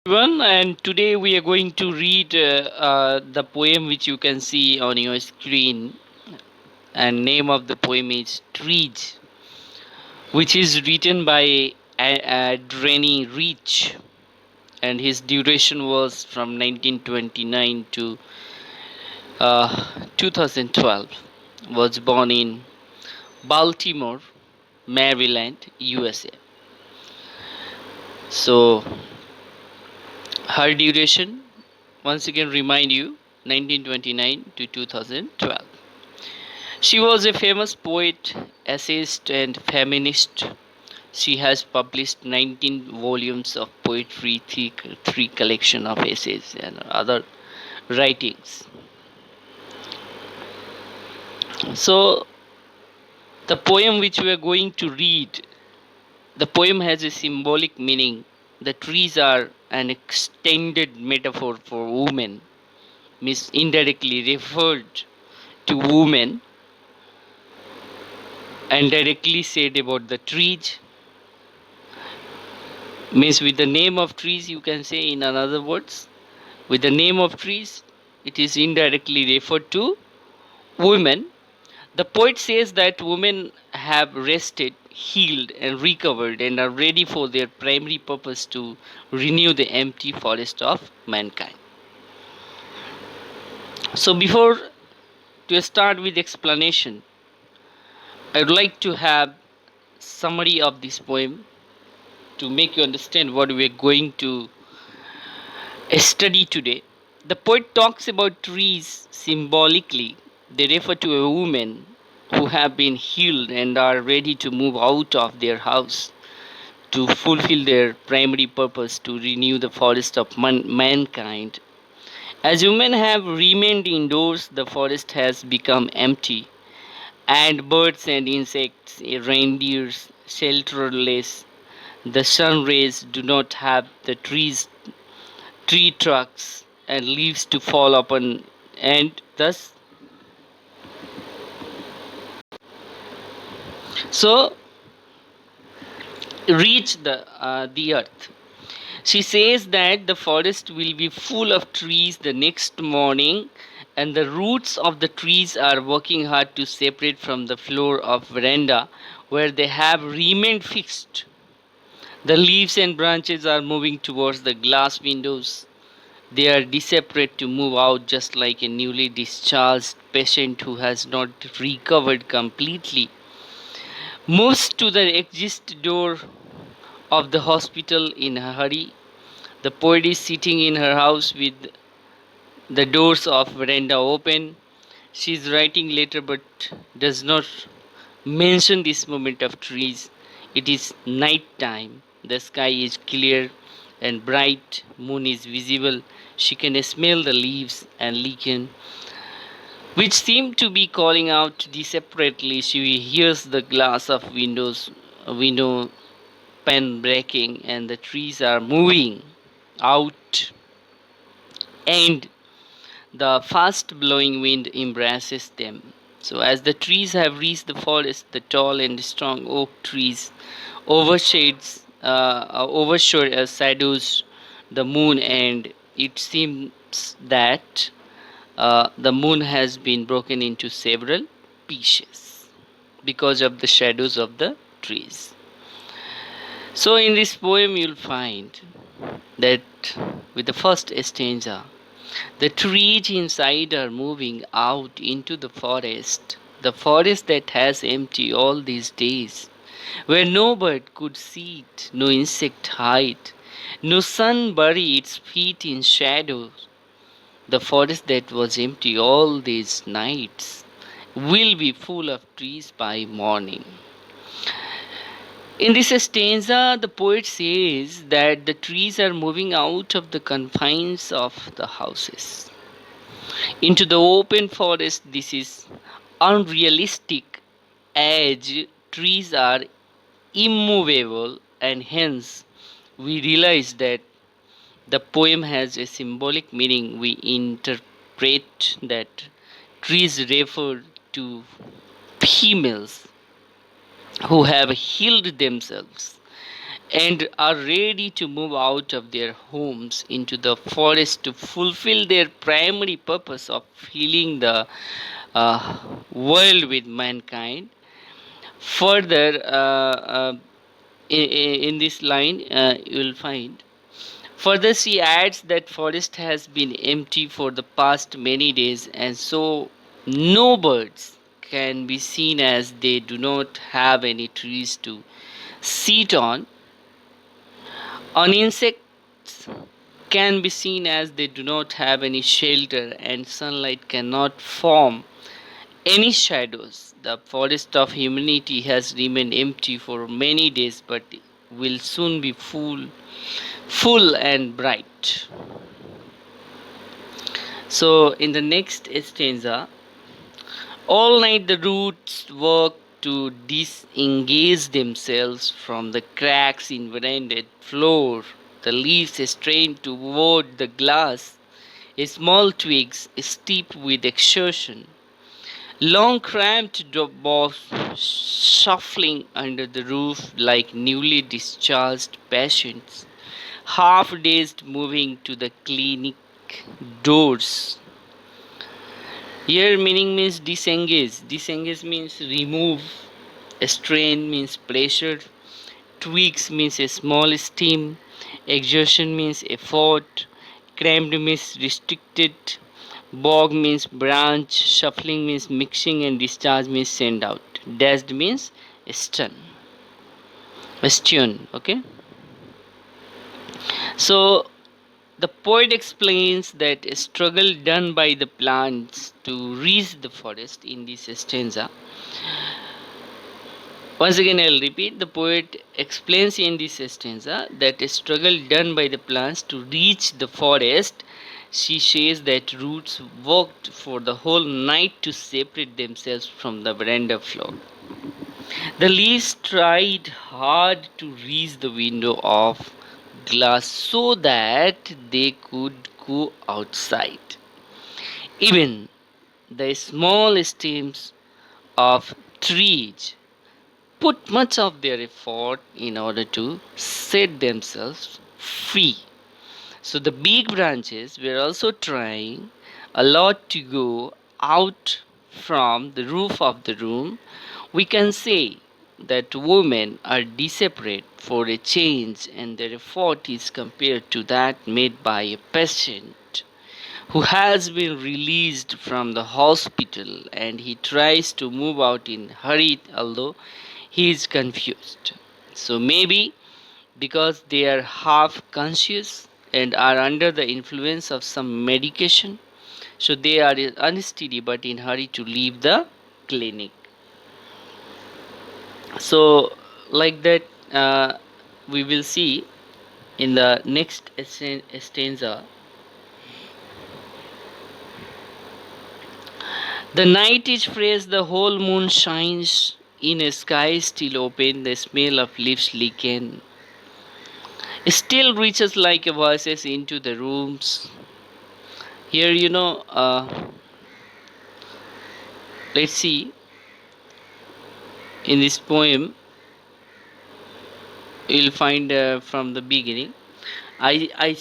Everyone, and today we are going to read the poem which you can see on your screen. And name of the poem is Trees, which is written by Drenny Reach, and his duration was from 1929 to 2012. Was born in Baltimore, Maryland, USA. So her duration, once again remind you, 1929 to 2012. She was a famous poet, essayist, and feminist. She has published 19 volumes of poetry, three collection of essays, and other writings. So, the poem which we are going to read, the poem has a symbolic meaning. The trees are an extended metaphor for women, means indirectly referred to women, and directly said about the trees, means with the name of trees, you can say, in another words, with the name of trees it is indirectly referred to women. The poet says that women have rested, healed, and recovered and are ready for their primary purpose to renew the empty forest of mankind. So before to start with explanation, I would like to have summary of this poem to make you understand what we are going to study today. The poet talks about trees symbolically. They refer to a woman who have been healed and are ready to move out of their house to fulfill their primary purpose to renew the forest of mankind. As women have remained indoors, the forest has become empty, and birds and insects, reindeers, shelterless. The sun rays do not have the tree trunks and leaves to fall upon, and thus so reach the earth. She says that the forest will be full of trees the next morning, and the roots of the trees are working hard to separate from the floor of veranda where they have remained fixed. The leaves and branches are moving towards the glass windows. They are desperate to move out, just like a newly discharged patient who has not recovered completely moves to the exit door of the hospital in a hurry. The poet is sitting in her house with the doors of veranda open. She is writing letter but does not mention this moment of trees. It is night time. The sky is clear and bright. Moon is visible. She can smell the leaves and lichen which seem to be calling out desperately. She hears the glass of window pane breaking, and the trees are moving out, and the fast blowing wind embraces them. So, as the trees have reached the forest, the tall and strong oak trees overshadows the moon, and it seems that the moon has been broken into several pieces because of the shadows of the trees. So, in this poem, you'll find that with the first stanza, the trees inside are moving out into the forest that has empty all these days, where no bird could sit, no insect hide, no sun bury its feet in shadows. The forest that was empty all these nights will be full of trees by morning. In this stanza, the poet says that the trees are moving out of the confines of the houses into the open forest. This is unrealistic as trees are immovable, and hence we realize that the poem has a symbolic meaning. We interpret that trees refer to females who have healed themselves and are ready to move out of their homes into the forest to fulfill their primary purpose of healing the world with mankind. Further, in this line, you will find. Further, she adds that forest has been empty for the past many days, and so no birds can be seen as they do not have any trees to sit on. Insects can be seen as they do not have any shelter, and sunlight cannot form any shadows. The forest of humanity has remained empty for many days, but will soon be full and bright. So, in the next stanza, all night the roots work to disengage themselves from the cracks in veranda floor. The leaves strain toward the glass, small twigs steep with exertion. Long cramped boughs shuffling under the roof like newly discharged patients, half dazed moving to the clinic doors. Here meaning means disengage. Disengage means remove. Strain means pressure. Tweaks means a small steam. Exertion means effort. Cramped means restricted. Bog means branch. Shuffling means mixing, and discharge means send out. Dashed means stun. Stun. Okay. So the poet explains that a struggle done by the plants to reach the forest in this stanza. Once again, I'll repeat. The poet explains in this stanza that a struggle done by the plants to reach the forest. She says that roots worked for the whole night to separate themselves from the veranda floor. The leaves tried hard to reach the window of glass so that they could go outside. Even the small stems of trees put much of their effort in order to set themselves free. So the big branches were also trying a lot to go out from the roof of the room. We can say that women are desperate for a change, and their effort is compared to that made by a patient who has been released from the hospital and he tries to move out in hurry, although he is confused. So maybe because they are half conscious and are under the influence of some medication, so they are unsteady but in hurry to leave the clinic. So like that, we will see in the next stanza. The night is fresh, the whole moon shines in a sky still open, the smell of leaves leaking still reaches like voices into the rooms. Here, let's see, in this poem, you'll find from the beginning. I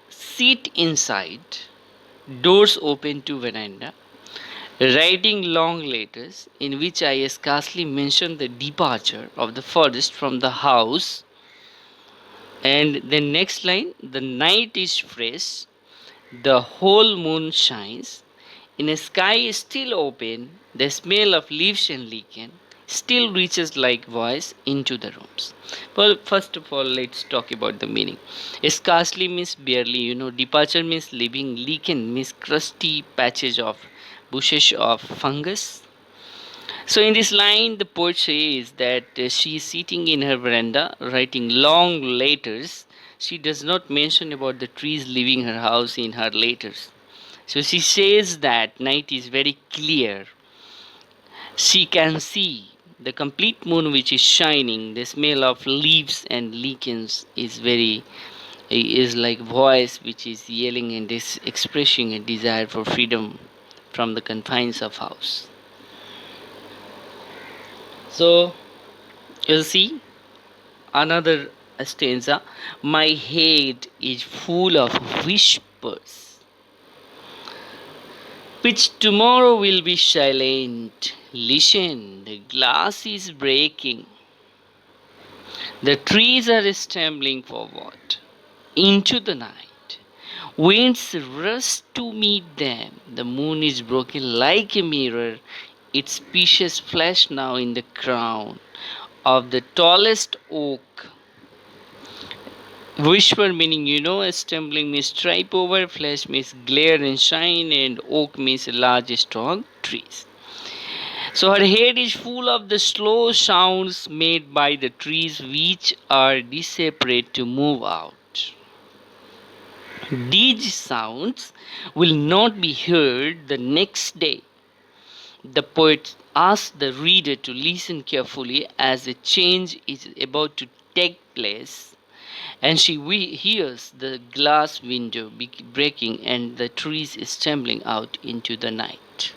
sit inside, doors open to veranda, writing long letters in which I scarcely mention the departure of the forest from the house. And the next line, the night is fresh, the whole moon shines, in a sky still open, the smell of leaves and lichen still reaches like voice into the rooms. Well, first of all, let's talk about the meaning. Scarcely means barely, departure means leaving, lichen means crusty patches of bushes of fungus. So in this line, the poet says that she is sitting in her veranda writing long letters. She does not mention about the trees leaving her house in her letters. So she says that night is very clear. She can see the complete moon which is shining. The smell of leaves and lichens is like voice which is yelling and is expressing a desire for freedom from the confines of house. So you'll see another stanza, my head is full of whispers, which tomorrow will be silent. Listen, the glass is breaking. The trees are stumbling forward into the night. Winds rush to meet them. The moon is broken like a mirror. Its pieces flash now in the crown of the tallest oak. Whisper meaning stumbling means stripe over, flash means glare and shine, and oak means large, strong trees. So her head is full of the slow sounds made by the trees which are desperate to move out. These sounds will not be heard the next day. The poet asks the reader to listen carefully as a change is about to take place, and she hears the glass window breaking and the trees stumbling out into the night.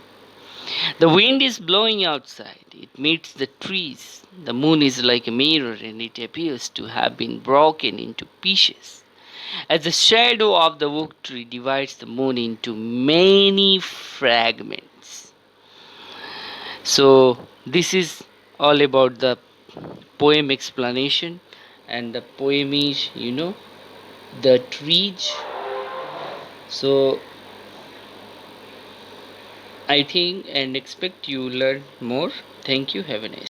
The wind is blowing outside. It meets the trees. The moon is like a mirror and it appears to have been broken into pieces. As the shadow of the oak tree divides the moon into many fragments. So, this is all about the poem explanation, and the poem is, the trees. So, I think and expect you learn more. Thank you. Have a nice